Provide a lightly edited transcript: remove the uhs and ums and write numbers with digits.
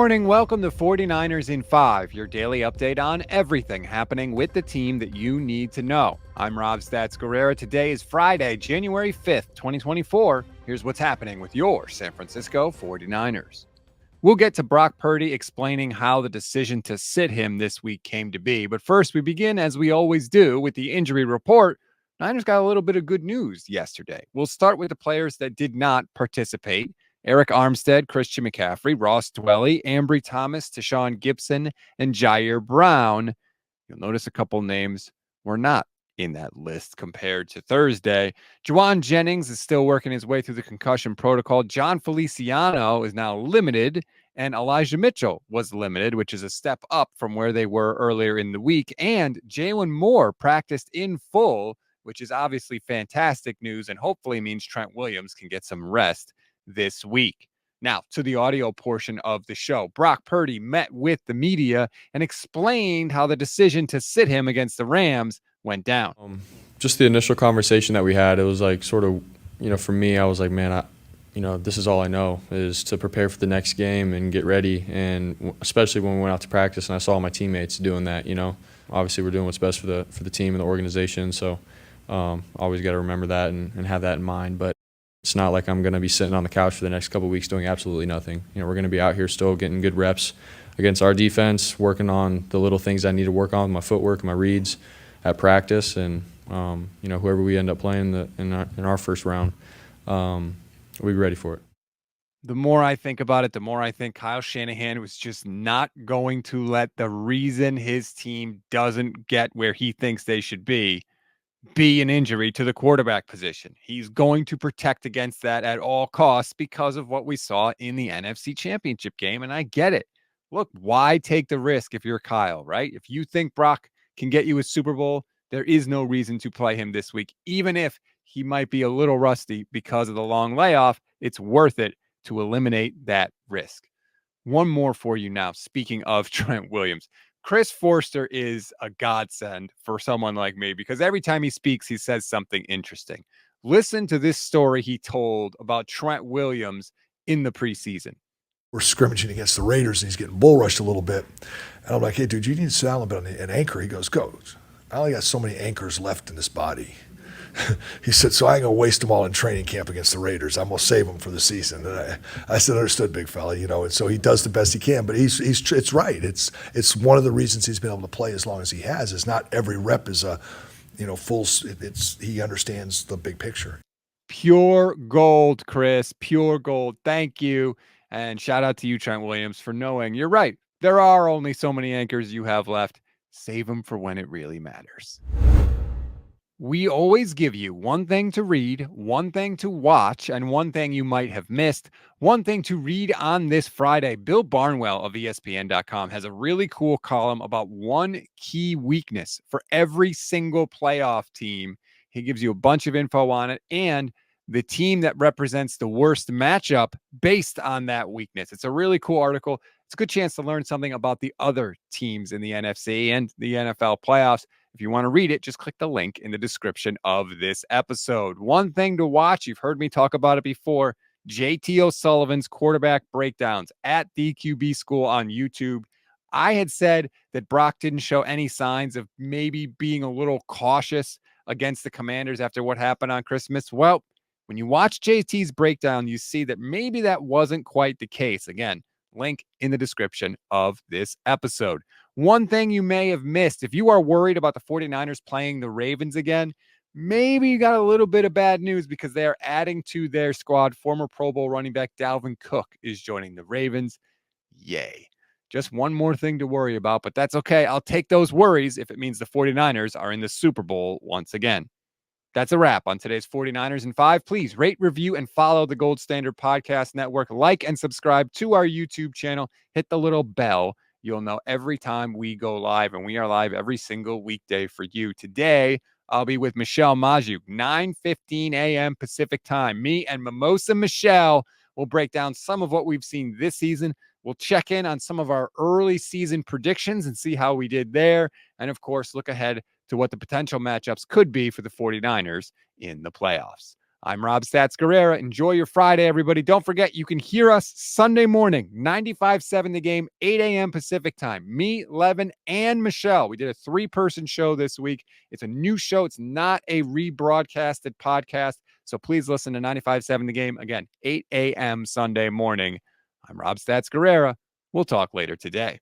morning. Welcome to 49ers in 5, your daily update on everything happening with the team that you need to know. I'm Rob Stats Guerrera. Today is Friday, January 5th, 2024. Here's what's happening with your San Francisco 49ers. We'll get to Brock Purdy explaining how the decision to sit him this week came to be. But first, we begin, as we always do, with the injury report. Niners got a little bit of good news yesterday. We'll start with the players that did not participate. Eric Armstead, Christian McCaffrey, Ross Dwelly, Ambry Thomas, Tashawn Gibson, and Jair Brown. You'll notice a couple names were not in that list compared to Thursday. Juwan Jennings is still working his way through the concussion protocol. John Feliciano is now limited, and Elijah Mitchell was limited, which is a step up from where they were earlier in the week. And Jalen Moore practiced in full, which is obviously fantastic news and hopefully means Trent Williams can get some rest this week. Now, to the audio portion of the show. Brock Purdy met with the media and explained how the decision to sit him against the Rams went down. Just the initial conversation that we had, it was like sort of, for me, I was like, man, this is all I know is to prepare for the next game and get ready. And especially when we went out to practice and I saw my teammates doing that, obviously we're doing what's best for the team and the organization. So always got to remember that and have that in mind. But it's not like I'm going to be sitting on the couch for the next couple of weeks doing absolutely nothing. We're going to be out here still getting good reps against our defense, working on the little things I need to work on, my footwork, my reads at practice, and whoever we end up playing in our first round, we'll be ready for it. The more I think about it, the more I think Kyle Shanahan was just not going to let the reason his team doesn't get where he thinks they should be an injury to the quarterback position. He's going to protect against that at all costs because of what we saw in the NFC Championship game, and I get it. Look, why take the risk if you're Kyle, right? If you think Brock can get you a Super Bowl, there is no reason to play him this week. Even if he might be a little rusty because of the long layoff, it's worth it to eliminate that risk. One more for you now. Speaking of Trent Williams, Chris Forster is a godsend for someone like me because every time he speaks, he says something interesting. Listen to this story he told about Trent Williams in the preseason. We're scrimmaging against the Raiders, and he's getting bull rushed a little bit. And I'm like, hey, dude, you need to sit down a bit on an anchor. He goes, go. I only got so many anchors left in this body. He said, so I ain't going to waste them all in training camp against the Raiders. I'm going to save them for the season. And I said, understood, big fella, and so he does the best he can. But it's right. It's one of the reasons he's been able to play as long as he has is not every rep is a, full, he understands the big picture. Pure gold, Chris, pure gold. Thank you. And shout out to you, Trent Williams, for knowing you're right. There are only so many anchors you have left. Save them for when it really matters. We always give you one thing to read, one thing to watch, and one thing you might have missed. One thing to read on this Friday. Bill Barnwell of ESPN.com has a really cool column about one key weakness for every single playoff team. He gives you a bunch of info on it and the team that represents the worst matchup based on that weakness. It's a really cool article. It's a good chance to learn something about the other teams in the NFC and the NFL playoffs. If you want to read it, just click the link in the description of this episode. One thing to watch, you've heard me talk about it before, JT O'Sullivan's quarterback breakdowns at DQB School on YouTube. I had said that Brock didn't show any signs of maybe being a little cautious against the Commanders after what happened on Christmas. Well, when you watch JT's breakdown, you see that maybe that wasn't quite the case. Again, link in the description of this episode. One thing you may have missed, if you are worried about the 49ers playing the Ravens again, maybe you got a little bit of bad news because they are adding to their squad. Former Pro Bowl running back Dalvin Cook is joining the Ravens. Yay. Just one more thing to worry about, but that's okay. I'll take those worries if it means the 49ers are in the Super Bowl once again. That's a wrap on today's 49ers in 5. Please rate, review, and follow the Gold Standard Podcast Network. Like and subscribe to our YouTube channel. Hit the little bell. You'll know every time we go live, and we are live every single weekday for you. Today, I'll be with Michelle Majuk, 9:15 a.m. Pacific time. Me and Mimosa Michelle will break down some of what we've seen this season. We'll check in on some of our early season predictions and see how we did there. And, of course, look ahead to what the potential matchups could be for the 49ers in the playoffs. I'm Rob Stats Guerrera. Enjoy your Friday, everybody. Don't forget, you can hear us Sunday morning, 95.7 The Game, 8 a.m. Pacific time. Me, Levin, and Michelle. We did a 3-person show this week. It's a new show. It's not a rebroadcasted podcast. So please listen to 95.7 The Game. Again, 8 a.m. Sunday morning. I'm Rob Stats Guerrera. We'll talk later today.